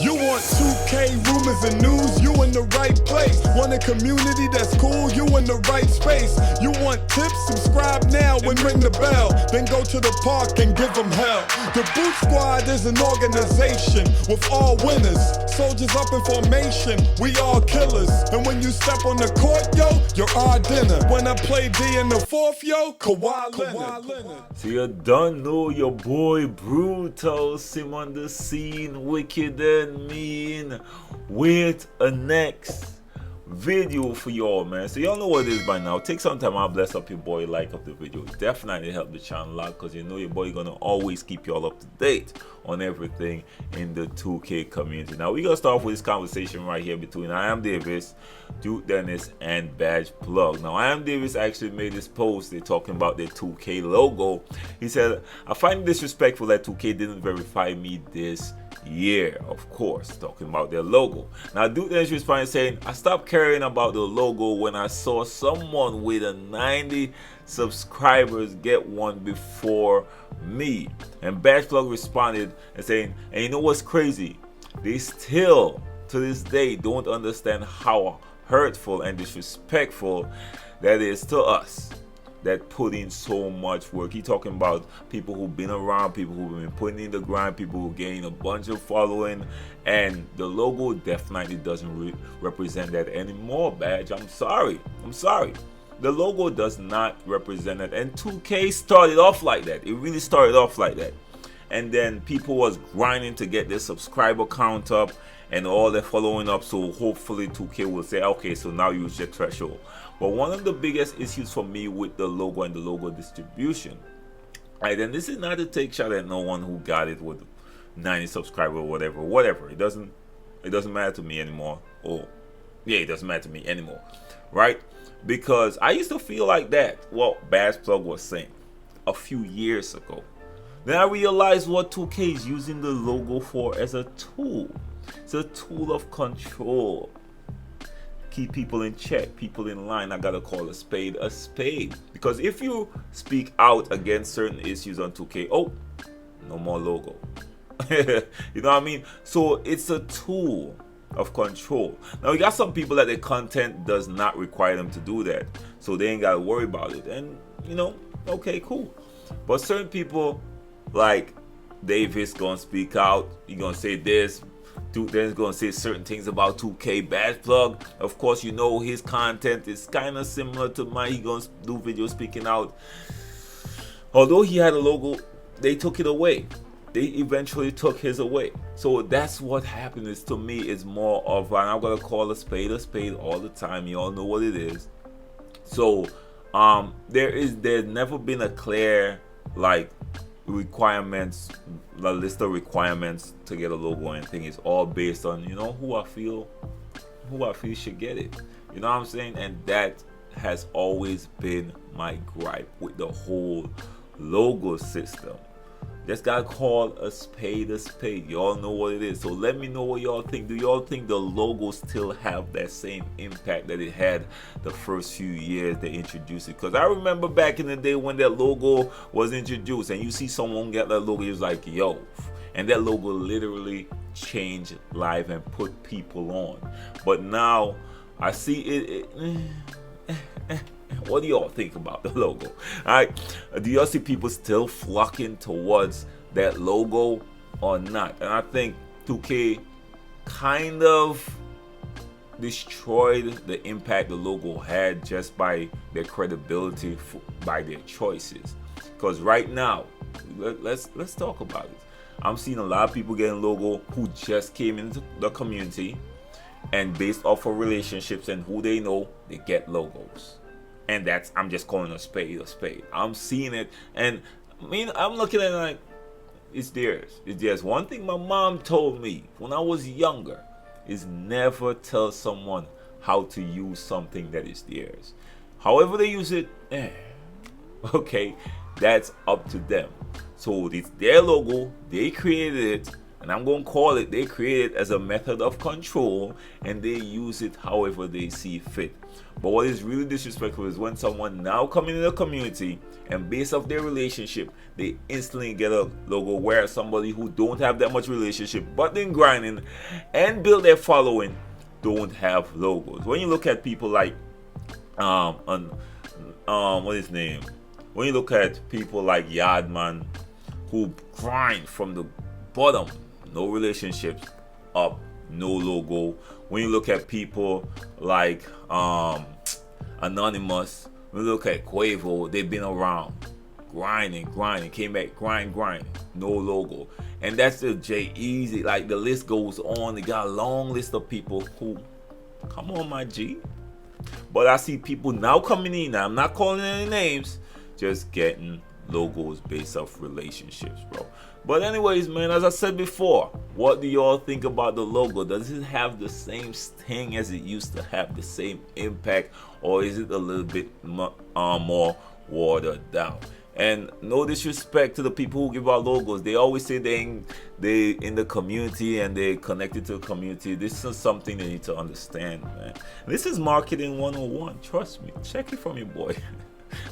You want 2K rumors and news, you in the right place. Want a community that's cool, you in the right space. You want tips, subscribe now and ring the bell. Then go to the park and give them hell. The Boot Squad is an organization with all winners. Soldiers up in formation, we all killers. And when you step on the court, yo, you're our dinner. When I play D in the fourth, yo, Kawhi Leonard. So you don't know your boy Brutal, Sim on the scene, wicked and mean, with a next video for y'all, man. So y'all know what it is by now. Take some time out, bless up your boy, like up the video. Definitely help the channel a lot, because you know your boy gonna always keep y'all up to date on everything in the 2K community. Now we gonna start off with this conversation right here between Imdaviss, Duke Dennis, and Badge Plug. Now Imdaviss actually made this post. They're talking about their 2K logo. He said, "I find it disrespectful that 2K didn't verify me this year." Of course, talking about their logo. Now Duke Dennis responded saying, "I stopped caring about the logo when I saw someone with a 90 subscribers get one before me." And Badge Plug responded and saying, "And you know what's crazy? They still to this day don't understand how hurtful and disrespectful that is to us that put in so much work." He talking about people who've been around, people who've been putting in the grind, people who gain a bunch of following, and the logo definitely doesn't represent that anymore. Badge, I'm sorry. The logo does not represent it, and 2K started off like that. It really started off like that, and then people was grinding to get their subscriber count up and all their following up, so hopefully 2K will say, okay, so now use your threshold. But one of the biggest issues for me with the logo and the logo distribution, right, and this is not to take shot at no one who got it with 90 subscribers or whatever. It doesn't matter to me anymore. Oh, yeah, it doesn't matter to me anymore, right? Because I used to feel like that, what Badge Plug was saying a few years ago. Then I realized what 2K is using the logo for as a tool. It's a tool of control. Keep people in check, people in line. I gotta call a spade a spade. Because if you speak out against certain issues on 2K, oh, no more logo. You know what I mean? So it's a tool of control. Now you got some people that their content does not require them to do that, so they ain't gotta worry about it. And you know, okay, cool. But certain people like Davis gonna speak out. He gonna say this. Duke Dennis gonna say certain things about 2K. Badge Plug, of course, you know his content is kind of similar to mine. He gonna do videos speaking out. Although he had a logo, they took it away. They eventually took his away. So that's what happened. Is to me is more of, and I'm gonna call a spade all the time. You all know what it is. So there's never been a clear like requirements, a list of requirements to get a logo or anything. It's all based on, you know, who I feel should get it. You know what I'm saying? And that has always been my gripe with the whole logo system. Just gotta call a spade a spade. Y'all know what it is. So let me know what y'all think. Do y'all think the logo still have that same impact that it had the first few years they introduced it? Because I remember back in the day when that logo was introduced and you see someone get that logo, it was like, yo. And that logo literally changed life and put people on. But now I see it what do y'all think about the logo? Alright, do y'all see people still flocking towards that logo or not? And I think 2K kind of destroyed the impact the logo had just by their credibility, by their choices. Because right now, let's talk about it. I'm seeing a lot of people getting logo who just came into the community, and based off of relationships and who they know, they get logos. And that's, I'm just calling a spade a spade. I'm seeing it, and I mean, I'm looking at it like, it's theirs. It's theirs. One thing my mom told me when I was younger is never tell someone how to use something that is theirs. However they use it, okay, that's up to them. So it's their logo, they created it, And I'm going to call it, they create it as a method of control, and they use it however they see fit. But what is really disrespectful is when someone now come into the community and based off their relationship, they instantly get a logo, where somebody who don't have that much relationship but then grinding and build their following don't have logos. When you look at people like what is his name? When you look at people like Yardman, who grind from the bottom, no relationships, up, no logo. When you look at people like Anonymous, when you look at Quavo, they've been around, grinding, came back, grinding, no logo. And that's the J-Eazy, like the list goes on. They got a long list of people who, come on my G. But I see people now coming in, now I'm not calling any names, just getting logos based off relationships, bro. But anyways, man, as I said before, what do y'all think about the logo? Does it have the same sting as it used to have, the same impact, or is it a little bit more watered down? And no disrespect to the people who give out logos. They always say they in the community and they connected to the community. This is something they need to understand, man. This is marketing 101. Trust me. Check it from your boy.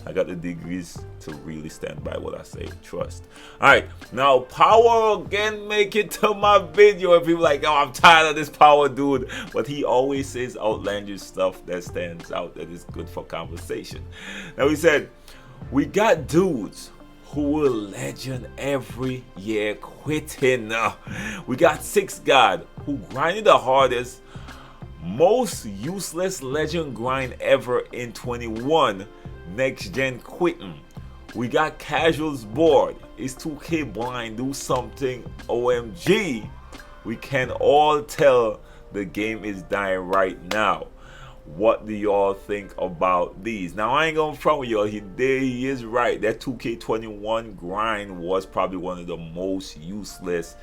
I got the degrees to really stand by what I say. Trust. Alright, now Power again make it to my video. And people like, oh, I'm tired of this Power dude. But he always says outlandish stuff that stands out, that is good for conversation. Now he said, we got dudes who will legend every year quitting. We got 6 God who grinded the hardest, most useless legend grind ever in 21. Next gen quitting. We got casuals bored. Is 2K blind? Do something. OMG. We can all tell the game is dying right now. What do y'all think about these? Now I ain't gonna front with y'all. He is right. That 2K21 grind was probably one of the most useless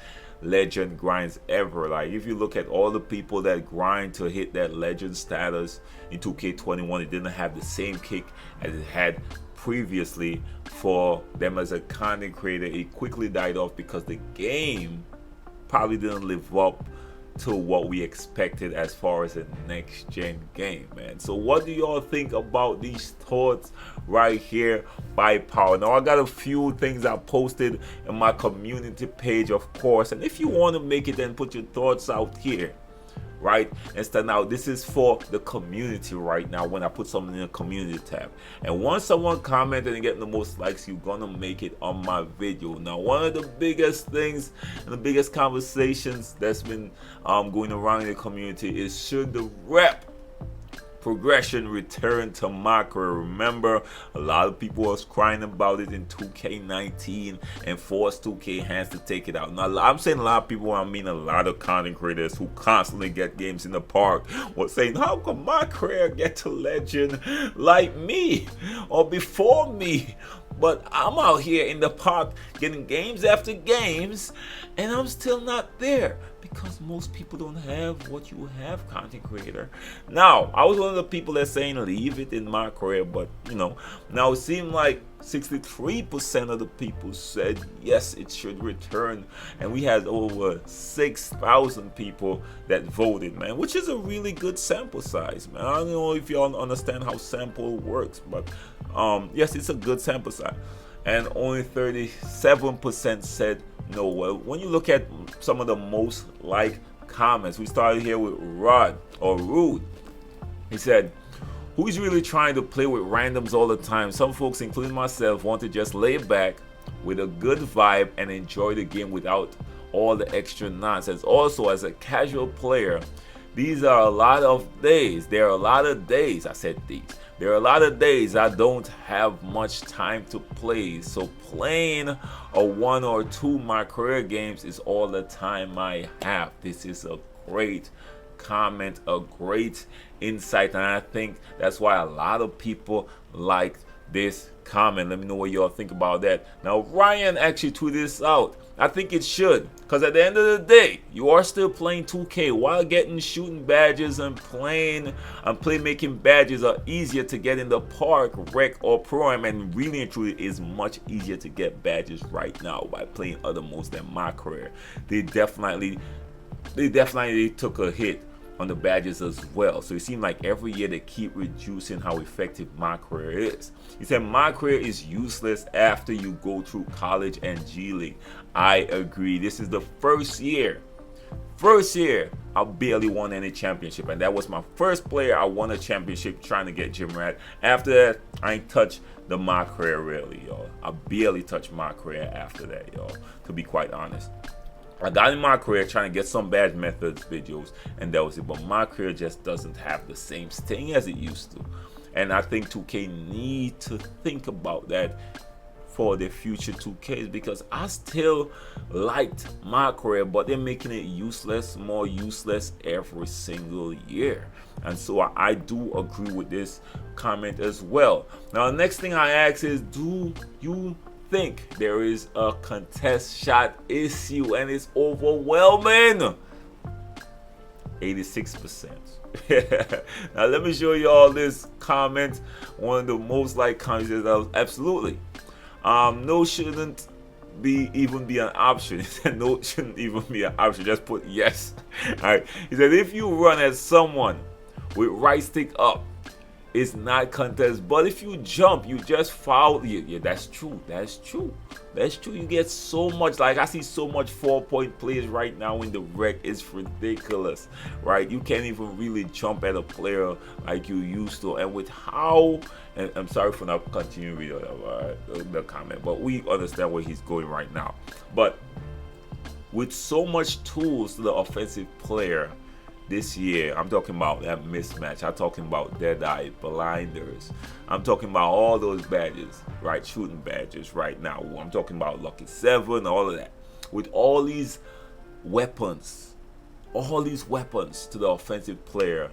legend grinds ever. Like if you look at all the people that grind to hit that legend status in 2K21, it didn't have the same kick as it had previously. For them as a content creator, it quickly died off because the game probably didn't live up to what we expected as far as a next gen game, man. So what do y'all think about these thoughts right here by Power? Now I got a few things I posted in my community page, of course, and if you want to make it, then put your thoughts out here, right? And stand out. This is for the community right now when I put something in the community tab. And once someone commented and get the most likes, you're gonna make it on my video. Now one of the biggest things and the biggest conversations that's been going around in the community is, should the rep progression return to Mycareer? Remember, a lot of people was crying about it in 2K19 and forced 2K hands to take it out. Now I'm saying a lot of people, I mean a lot of content creators who constantly get games in the park, was saying, how come Mycareer get to legend like me or before me? But I'm out here in the park getting games after games and I'm still not there, because most people don't have what you have, content creator. Now, I was one of the people that's saying leave it in Mycareer, but you know, now it seemed like 63% of the people said yes, it should return, and we had over 6,000 people that voted, man, which is a really good sample size, man. I don't know if y'all understand how sample works, but yes, it's a good sample size, and only 37% said no. Well, when you look at some of the most liked comments, we started here with Rude. He said, who's really trying to play with randoms all the time? Some folks, including myself, want to just lay back with a good vibe and enjoy the game without all the extra nonsense. Also, as a casual player, these are a lot of days. There are a lot of days. I said these. There are a lot of days I don't have much time to play, so playing a 1 or 2 Mycareer games is all the time I have. This is a great comment, a great insight, and I think that's why a lot of people like this comment. Let me know what y'all think about that. Now, Ryan actually tweeted this out. I think it should, because at the end of the day, you are still playing 2K while getting shooting badges and playmaking badges are easier to get in the park, rec, or pro-am, and really and truly is much easier to get badges right now by playing other modes than Mycareer. They definitely took a hit on the badges as well. So it seems like every year they keep reducing how effective Mycareer is. He said Mycareer is useless after you go through college and G League. I agree. This is the first year I barely won any championship, and that was my first player I won a championship trying to get Gym Rat. After that, I ain't touched the Mycareer really, y'all. I barely touched Mycareer after that, y'all, to be quite honest. I got in Mycareer trying to get some badge methods videos, and that was it. But Mycareer just doesn't have the same sting as it used to, and I think 2K need to think about that for the future 2Ks, because I still liked Mycareer, but they're making it useless, more useless every single year. And so I do agree with this comment as well. Now, the next thing I ask is, do you think there is a contest shot issue? And it's overwhelming, 86%. Now let me show you all this comment. One of the most liked comments is absolutely no shouldn't even be an option. He said no shouldn't even be an option, just put yes. All right, he said if you run at someone with right stick up, it's not contest, but if you jump, you just foul. Yeah, that's true. That's true. You get so much. Like, I see so much 4-point plays right now in the rec. It's ridiculous, right? You can't even really jump at a player like you used to. And with how, and I'm sorry for not continuing reading the comment, but we understand where he's going right now. But with so much tools to the offensive player this year, I'm talking about that mismatch. I'm talking about Deadeye, blinders. I'm talking about all those badges, right? Shooting badges right now. I'm talking about Lucky 7, all of that. With all these weapons to the offensive player,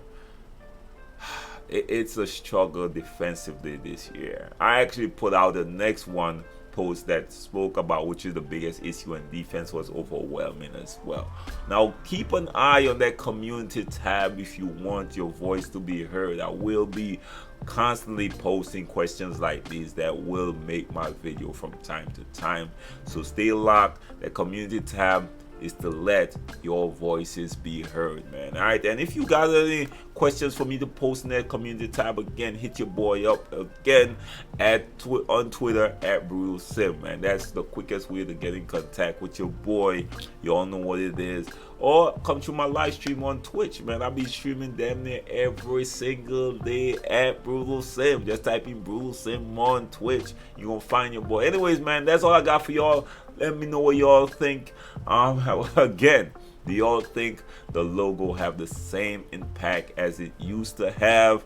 it's a struggle defensively this year. I actually put out the next one post that spoke about which is the biggest issue, and defense was overwhelming as well. Now keep an eye on that community tab if you want your voice to be heard. I will be constantly posting questions like these that will make my video from time to time, so stay locked. The community tab is to let your voices be heard, man. All right, and if you got any questions for me to post in that community tab, again, hit your boy up again on Twitter at BrutalSim, man. That's the quickest way to get in contact with your boy. You all know what it is. Or come to my live stream on Twitch, man. I'll be streaming damn near every single day at BrutalSim. Just type in BrutalSim on Twitch. You're gonna find your boy. Anyways, man, that's all I got for y'all. Let me know what y'all think. Again, do y'all think the logo have the same impact as it used to have?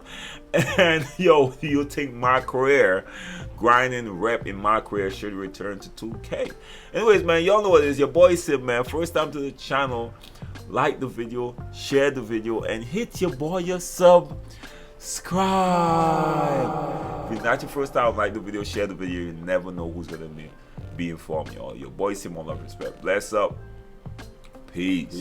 And yo, do you think Mycareer, grinding rep in Mycareer, should return to 2K? Anyways, man, y'all know what it is. Your boy Sim, man. First time to the channel, like the video, share the video, and hit your boy a subscribe. If it's not your first time, like the video, share the video. You never know who's gonna be informed, y'all. Your boy Sim, all love, respect. Bless up. Peace.